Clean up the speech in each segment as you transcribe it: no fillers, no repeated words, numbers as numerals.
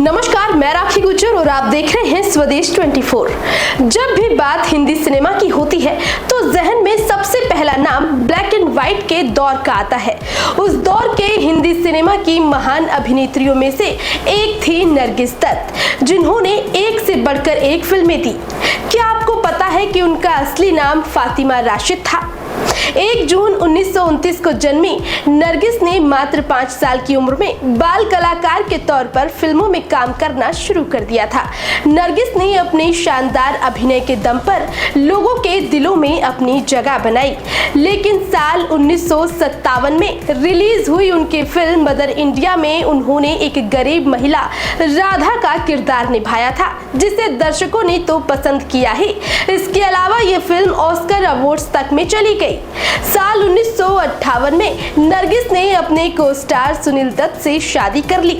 नमस्कार, मैं राखी गुज्जर और आप देख रहे हैं स्वदेश 24। जब भी बात हिंदी सिनेमा की होती है तो जहन में सबसे पहला नाम ब्लैक एंड व्हाइट के दौर का आता है। उस दौर के हिंदी सिनेमा की महान अभिनेत्रियों में से एक थी नरगिस दत्त, जिन्होंने एक से बढ़कर एक फिल्में दी। क्या आपको पता है कि उनका असली नाम फातिमा राशिद था? 1 जून 1929 को जन्मी नरगिस ने मात्र 5 साल की उम्र में बाल कलाकार के तौर पर फिल्मों में काम करना शुरू कर दिया था। नरगिस ने अपने शानदार अभिनय के दम पर लोगों के दिलों में अपनी जगह बनाई, लेकिन साल 1957 में रिलीज हुई उनकी फिल्म मदर इंडिया में उन्होंने एक गरीब महिला राधा का किरदार निभाया था, जिसे दर्शकों ने तो पसंद किया ही, इसके अलावा ये फिल्म ऑस्कर अवार्ड्स तक में चली गई। साल 1958 में नरगिस ने अपने को स्टार सुनील दत्त से शादी कर ली।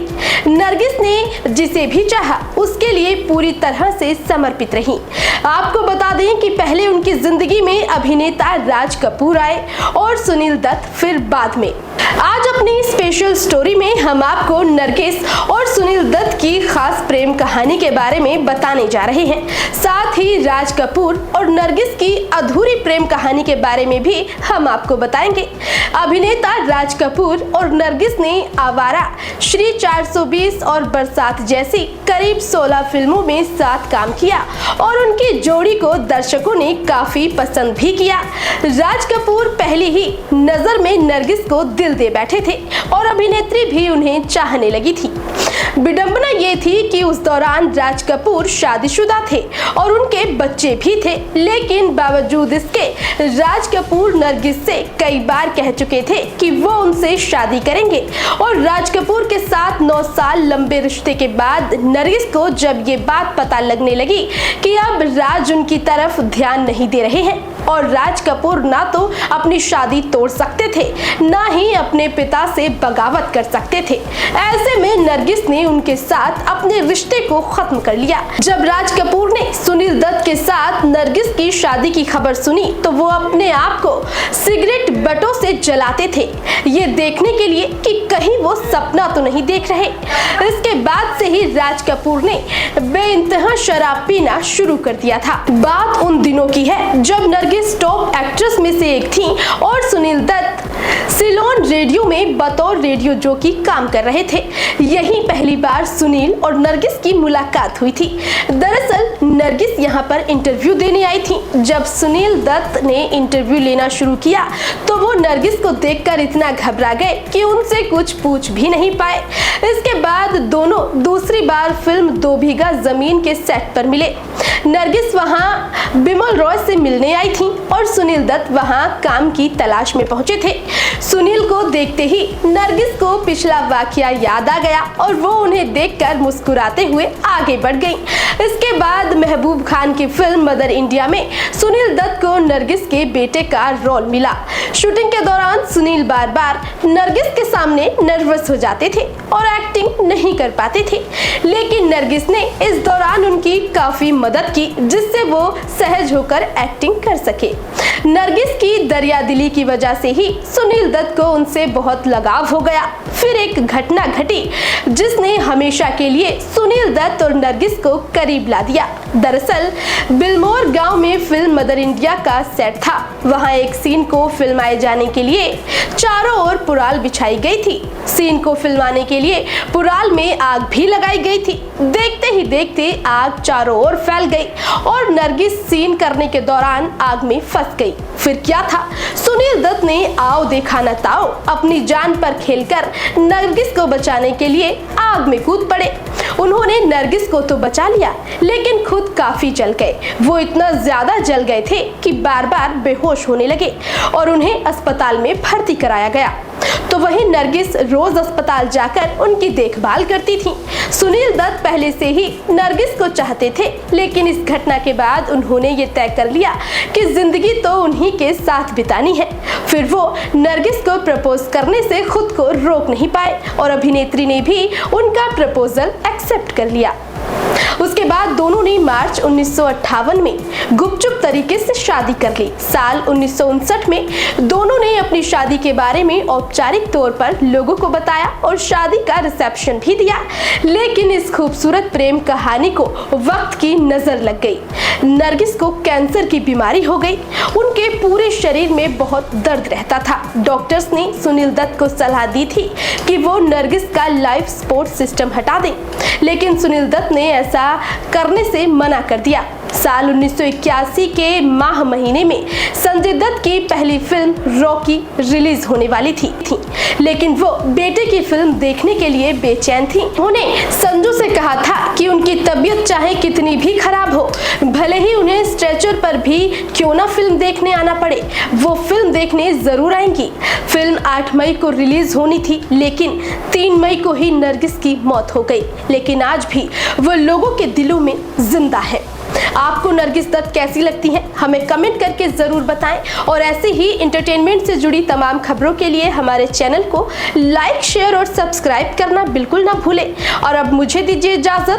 नरगिस ने जिसे भी चाहा उसके लिए पूरी तरह से समर्पित रही। आपको बता दें कि पहले उनकी जिंदगी में अभिनेता राज कपूर आए और सुनील दत्त फिर बाद में। आज अपनी स्पेशल स्टोरी में हम आपको नरगिस और सुनील दत्त की खास प्रेम कहानी के बारे में बताने जा रहे हैं। साथ ही राज कपूर और नरगिस की अधूरी प्रेम कहानी के बारे में भी हम आपको बताएंगे। अभिनेता राज कपूर और नरगिस ने आवारा, श्री 420 और बरसात जैसी करीब 16 फिल्मों में साथ काम किया और उनकी जोड़ी को दर्शकों ने काफी पसंद भी किया। राज कपूर पहली ही नजर में नरगिस को दिल दे बैठे थे और अभिनेत्री भी उन्हें चाहने लगी थी। विडंबना ये थी कि उस दौरान राज कपूर शादीशुदा थे और उनके बच्चे भी थे, लेकिन बावजूद इसके राज कपूर नरगिस से कई बार कह चुके थे कि वो उनसे शादी करेंगे। और राज कपूर के साथ 9 साल लंबे रिश्ते के बाद नरगिस को जब ये बात पता लगने लगी कि अब राज उनकी तरफ ध्यान नहीं दे रहे हैं और राज कपूर ना तो अपनी शादी तोड़ सकते थे, ना ही अपने पिता से बगावत कर सकते थे, ऐसे में नरगिस ने उनके साथ अपने रिश्ते को खत्म कर लिया। जब राज कपूर ने सुनील दत्त के साथ नरगिस की शादी की खबर सुनी तो वो अपने आप को सिगरेट बटों से जलाते थे, ये देखने के लिए कि कहीं वो सपना तो नहीं देख रहे। इसके बाद से ही राज कपूर ने बेइंतहा शराब पीना शुरू कर दिया था। बात उन दिनों की है जब नरगिस टॉप एक्ट्रेस में से एक थी और सुनील दत्त सिलोन रेडियो में बतौर रेडियो जॉकी काम कर रहे थे। यही पहली बार सुनील और नरगिस की मुलाकात हुई थी। दरअसल नरगिस यहाँ पर इंटरव्यू देने आई थी। जब सुनील दत्त ने इंटरव्यू लेना शुरू किया तो वो नरगिस को देखकर इतना घबरा गए कि उनसे कुछ पूछ भी नहीं पाए। इसके बाद दोनों दूसरी बार फिल्म 2 बीघा जमीन के सेट पर मिले। नरगिस वहां बिमल रॉय से मिलने आई थी और सुनील दत्त वहां काम की तलाश में पहुंचे थे। सुनील को देखते ही नरगिस को पिछला वाकया याद आ गया और वो उन्हें देखकर मुस्कुराते हुए आगे बढ़ गईं। इसके बाद महबूब खान की फिल्म मदर इंडिया में सुनील दत्त को नरगिस के बेटे का रोल मिला। शूटिंग के दौरान सुनील बार बार नरगिस के सामने नर्वस हो जाते थे और एक्टिंग नहीं कर पाते थे, लेकिन नरगिस ने इस दौरान उनकी काफी मदद की, जिससे वो सहज होकर एक्टिंग कर सके। नरगिस की दरियादिली की वजह से ही सुनील दत्त को उनसे बहुत लगाव हो गया। फिर एक घटना घटी जिसने हमेशा के लिए सुनील दत्त और नरगिस को करीब ला दिया। दरअसल बिलमोर गांव में फिल्म मदर इंडिया का सेट था। वहां एक सीन को फिल्माए जाने के लिए चारों ओर पुराल बिछाई गई थी। सीन को फिल्माने के लिए पुराल में आग भी लगाई गई थी। देखते ही देखते आग चारों ओर फैल गई और नरगिस सीन करने के दौरान आग में फंस गई। फिर क्या था, सुनील दत्त ने आओ देखा न ताओ अपनी जान पर खेलकर नरगिस को बचाने के लिए आग में कूद पड़े। उन्होंने नरगिस को तो बचा लिया, लेकिन खुद काफी जल गए। वो इतना ज्यादा जल गए थे कि बार बार बेहोश होने लगे और उन्हें अस्पताल में भर्ती कराया गया। तो वहीं नरगिस रोज अस्पताल जाकर उनकी देखभाल करती थी। सुनील दत्त पहले से ही नरगिस को चाहते थे, लेकिन इस घटना के बाद उन्होंने ये तय कर लिया कि जिंदगी तो उन्हीं के साथ बितानी है। फिर वो नरगिस को प्रपोज करने से खुद को रोक नहीं पाए और अभिनेत्री ने भी उनका प्रपोजल एक्सेप्ट कर लिया। उसके बाद दोनों ने मार्च 1958 में गुपचुप तरीके से शादी कर ली। साल 1959 में दोनों ने अपनी शादी के बारे में औपचारिक तौर पर लोगों को बताया और शादी का रिसेप्शन भी दिया। लेकिन इस खूबसूरत प्रेम कहानी को वक्त की नजर लग गई। नरगिस को कैंसर की बीमारी हो गई। उनके पूरे शरीर में बहुत दर्द रहता था। डॉक्टर्स ने सुनील दत्त को सलाह दी थी कि वो नरगिस का लाइफ सपोर्ट सिस्टम हटा दें, लेकिन सुनील दत्त ने ऐसा करने से मना कर दिया। साल 1981 के माह महीने में संजय दत्त की पहली फिल्म रॉकी रिलीज होने वाली थी, लेकिन वो बेटे की फिल्म देखने के लिए बेचैन थी। उन्होंने संजू से कहा था कि उनकी तबीयत चाहे कितनी भी खराब हो, भले ही उन्हें स्ट्रेचर पर भी क्यों ना फिल्म देखने आना पड़े, वो फिल्म देखने जरूर आएंगी। फिल्म 8 मई को रिलीज होनी थी, लेकिन 3 मई को ही नरगिस की मौत हो गई। लेकिन आज भी वो लोगों के दिलों में जिंदा है। आपको नरगिस दत्त कैसी लगती हैं? हमें कमेंट करके जरूर बताएं और ऐसे ही एंटरटेनमेंट से जुड़ी तमाम खबरों के लिए हमारे चैनल को लाइक, शेयर और सब्सक्राइब करना बिल्कुल ना भूलें। और अब मुझे दीजिए इजाजत।